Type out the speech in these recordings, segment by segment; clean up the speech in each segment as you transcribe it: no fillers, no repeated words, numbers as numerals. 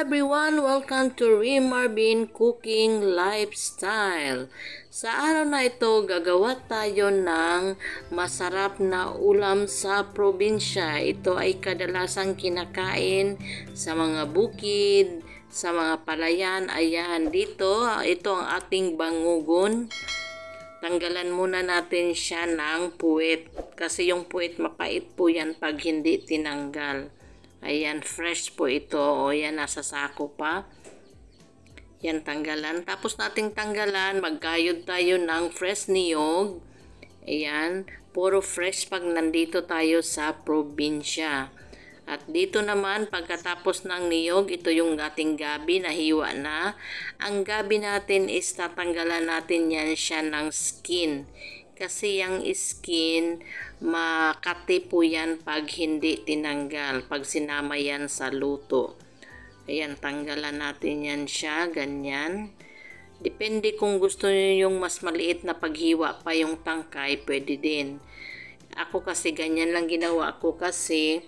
everyone! Welcome to Marvin Cooking Lifestyle. Sa araw na ito, gagawa tayo ng masarap na ulam sa probinsya. Ito ay kadalasang kinakain sa mga bukid, sa mga palayan. Ayan, ito ang ating bangugon. Tanggalan muna natin siya ng puwet. Kasi yung puwet mapait po yan pag hindi tinanggal. Ayan, fresh po ito. O yan, nasa sako pa. Yan, tanggalan. Tapos nating tanggalan, magkayod tayo ng fresh niyog. Ayan, puro fresh pag nandito tayo sa probinsya. At dito naman, pagkatapos ng niyog, ito yung ating gabi na hiwa na. Ang gabi natin is tatanggalan natin yan siya ng skin. Kasi yung skin, makati po yan pag hindi tinanggal, pag sinama yan sa luto. Ayan, tanggalan natin yan siya, ganyan. Depende kung gusto nyo yung mas maliit na paghiwa pa yung tangkay, pwede din. Ako kasi ganyan lang ginawa ko kasi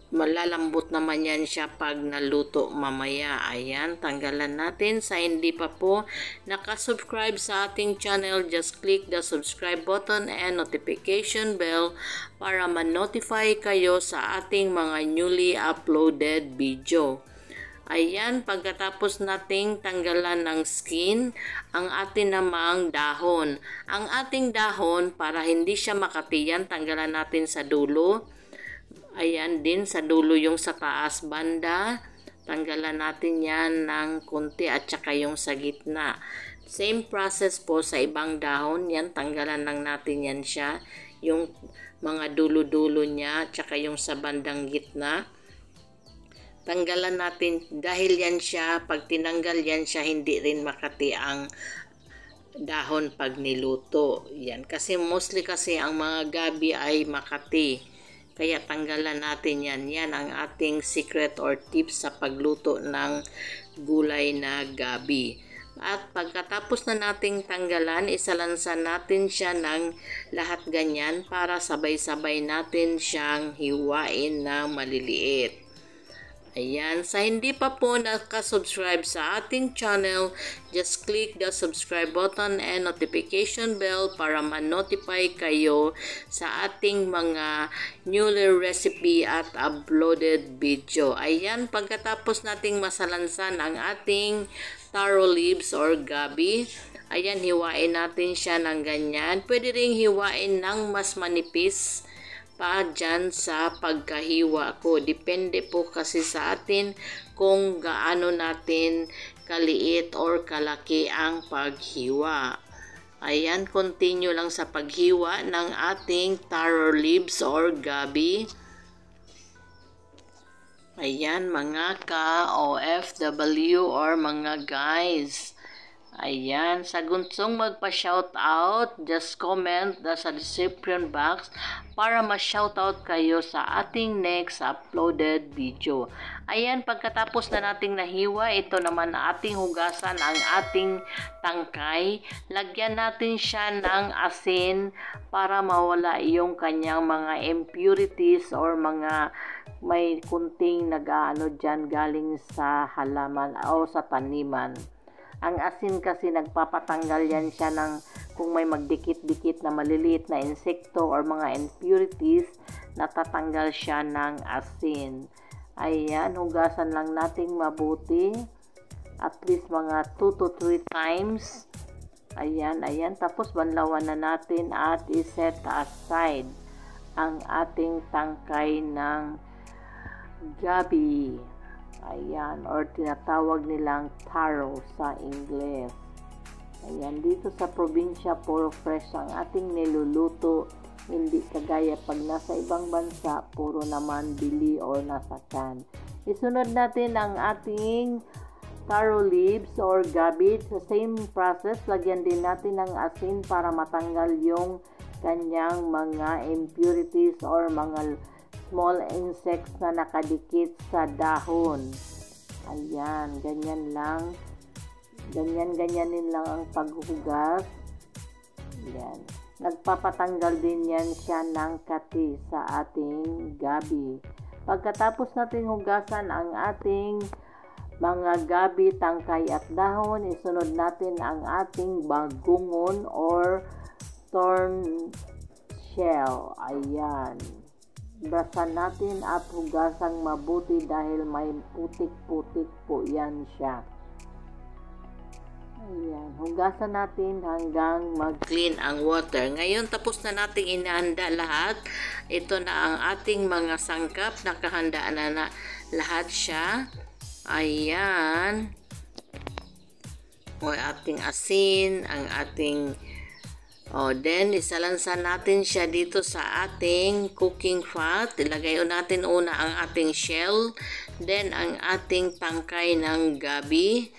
malalambot naman yan siya pag naluto mamaya. Ayan, tanggalan natin. Sa hindi pa po nakasubscribe sa ating channel, just click the subscribe button and notification bell para ma-notify kayo sa ating mga newly uploaded video. Ayan, pagkatapos nating tanggalan ng skin, ang atin namang dahon. Ang ating dahon, para hindi siya makatiyan, tanggalan natin sa dulo. Ayan din, sa dulo yung sa taas banda. Tanggalan natin yan ng konti at saka yung sa gitna. Same process po sa ibang dahon. Yan, tanggalan lang natin yan siya. Yung mga dulo-dulo niya at saka yung sa bandang gitna. Tanggalan natin dahil yan siya, pag tinanggal yan siya, hindi rin makati ang dahon pag niluto. Yan, kasi mostly kasi ang mga gabi ay makati. Kaya tanggalan natin yan. Yan ang ating secret or tips sa pagluto ng gulay na gabi. At pagkatapos na nating tanggalan, isalansan natin siya ng lahat ganyan para sabay-sabay natin siyang hiwain na maliliit. Ayan, sa hindi pa po nakasubscribe sa ating channel, just click the subscribe button and notification bell para ma-notify kayo sa ating mga newly recipe at uploaded video. Ayan, pagkatapos nating masalansan ang ating taro leaves or gabi, ayan, hiwain natin siya ng ganyan. Pwede ring hiwain ng mas manipis pa dyan sa pagkahiwa ko. Depende po kasi sa atin kung gaano natin kaliit or kalaki ang paghiwa. Ayan, continue lang sa paghiwa ng ating taro leaves or gabi. Ayan, mga ka-OFW or mga guys. Ayan, sa gustong magpa-shoutout, just comment sa description box para ma-shoutout kayo sa ating next uploaded video. Ayan, pagkatapos na nating nahiwa, ito naman ating hugasan ang ating tangkay. Lagyan natin siya ng asin para mawala yung kanyang mga impurities or mga may kunting nag-aano dyan galing sa halaman o sa taniman. Ang asin kasi nagpapatanggal yan siya ng kung may magdikit-dikit na maliliit na insekto or mga impurities, natatanggal siya ng asin. Ayan, hugasan lang nating mabuti. At least mga 2 to 3 times. Ayan, ayan. Tapos banlawan na natin at iset aside ang ating tangkay ng gabi. Ayan, or tinatawag nilang taro sa Ingles. Ayan, dito sa probinsya, puro fresh ang ating niluluto. Hindi kagaya pag nasa ibang bansa, puro naman bili or nasa can. Isunod natin ang ating taro leaves or gabi. Sa same process, lagyan din natin ng asin para matanggal yung kanyang mga impurities or mga small insects na nakadikit sa dahon. Ayan, ganyan lang. Ganyan-ganyanin lang ang paghuhugas. Ayan. Nagpapatanggal din yan siya ng kati sa ating gabi. Pagkatapos natin hugasan ang ating mga gabi, tangkay at dahon. Isunod natin ang ating bagungon or thorn shell. Ayan. Brasan natin at hugasang mabuti dahil may putik-putik po yan siya. Ayan. Hugasan natin hanggang mag-clean ang water. Ngayon, tapos na nating inahanda lahat. Ito na ang ating mga sangkap. Nakahanda na lahat siya. Ayan. O ating asin, ang ating then isalansan natin siya dito sa ating cooking pot. Ilagay natin una ang ating shell, then ang ating tangkay ng gabi.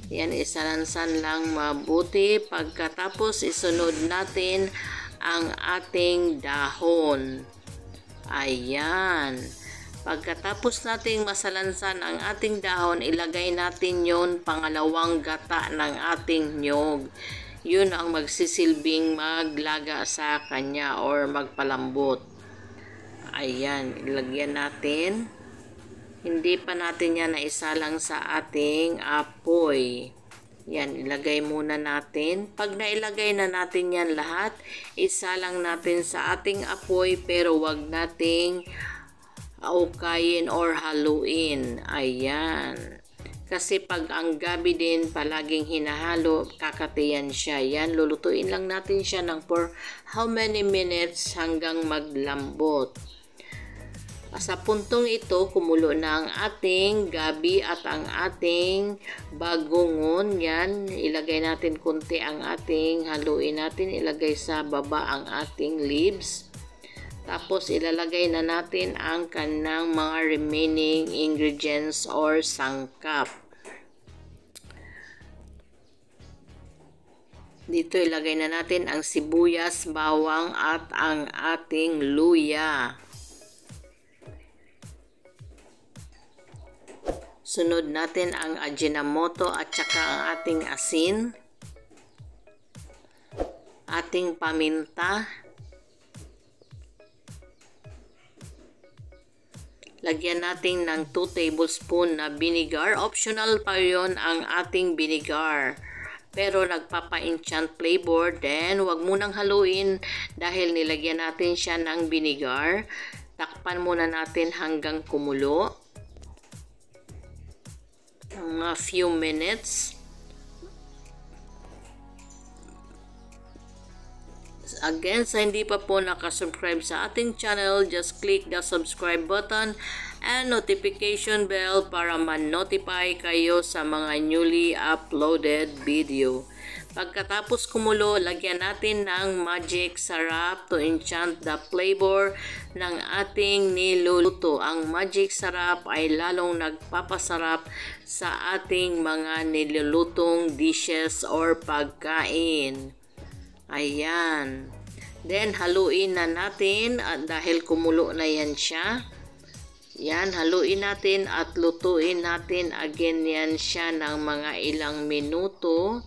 Yan, isalansan lang mabuti. Pagkatapos isunod natin ang ating dahon. Ayan. Pagkatapos nating masalansan ang ating dahon, ilagay natin yon pangalawang gata ng ating nyog. Yun ang magsisilbing maglaga sa kanya or magpalambot. Ayan, ilagyan natin. Hindi pa natin yan naisalang sa ating apoy. Yan, ilagay muna natin. Pag nailagay na natin yan lahat, isalang natin sa ating apoy pero wag nating aukayin or haluin. Ayan. Kasi pag ang gabi din palaging hinahalo, kakatiyan siya. Yan, lulutuin lang natin siya ng for how many minutes hanggang maglambot. Sa puntong ito, kumulo na ang ating gabi at ang ating bagungon. Yan, ilagay natin konti ang ating, haluin natin, ilagay sa baba ang ating leaves. Tapos ilalagay na natin ang kanang mga remaining ingredients or sangkap. Dito ilagay na natin ang sibuyas, bawang at ang ating luya. Sunod natin ang ajinomoto at saka ang ating asin, ating paminta. Lagyan natin ng 2 tablespoon na vinegar. Optional pa yon ang ating vinegar. Pero nagpapa-enchant flavor. Then, wag munang haluin dahil nilagyan natin siya ng vinegar. Takpan muna natin hanggang kumulo. Mga few minutes. Again, sa hindi pa po nakasubscribe sa ating channel, just click the subscribe button and notification bell para ma-notify kayo sa mga newly uploaded video. Pagkatapos kumulo, lagyan natin ng magic sarap to enchant the flavor ng ating niluluto. Ang magic sarap ay lalong nagpapasarap sa ating mga nilulutong dishes or pagkain. Ayan. Then, haluin na natin at dahil kumulo na yan siya. Yan, haluin natin at lutuin natin again yan siya ng mga ilang minuto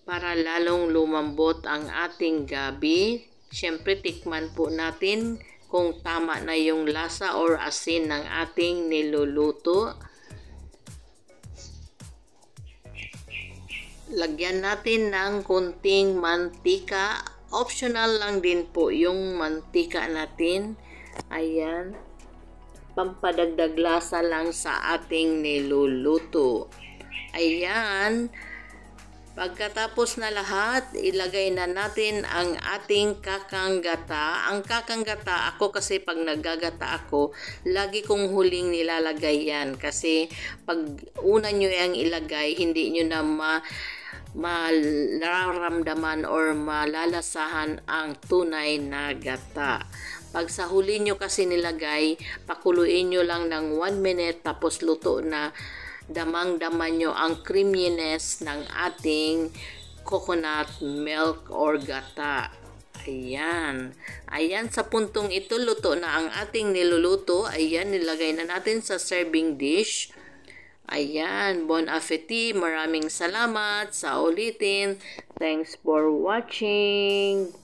para lalong lumambot ang ating gabi. Siyempre, tikman po natin kung tama na yung lasa or asin ng ating niluluto. Lagyan natin ng konting mantika. Optional lang din po yung mantika natin. Ayan. Pampadagdag lasa lang sa ating niluluto. Ayan. Pagkatapos na lahat, ilagay na natin ang ating kakanggata. Ang kakanggata, ako kasi pag naggagata ako, lagi kong huling nilalagay yan. Kasi pag una nyo yung ilagay, hindi nyo na mararamdaman or malalasahan ang tunay na gata. Pag sa huli nyo kasi nilagay, pakuluin nyo lang ng 1 minute tapos luto na. Damang-daman nyo ang creaminess ng ating coconut milk or gata. Ayan. Ayan, sa puntong ito, luto na ang ating niluluto. Ayan, nilagay na natin sa serving dish. Ayan, bon appetit. Maraming salamat sa ulitin. Thanks for watching.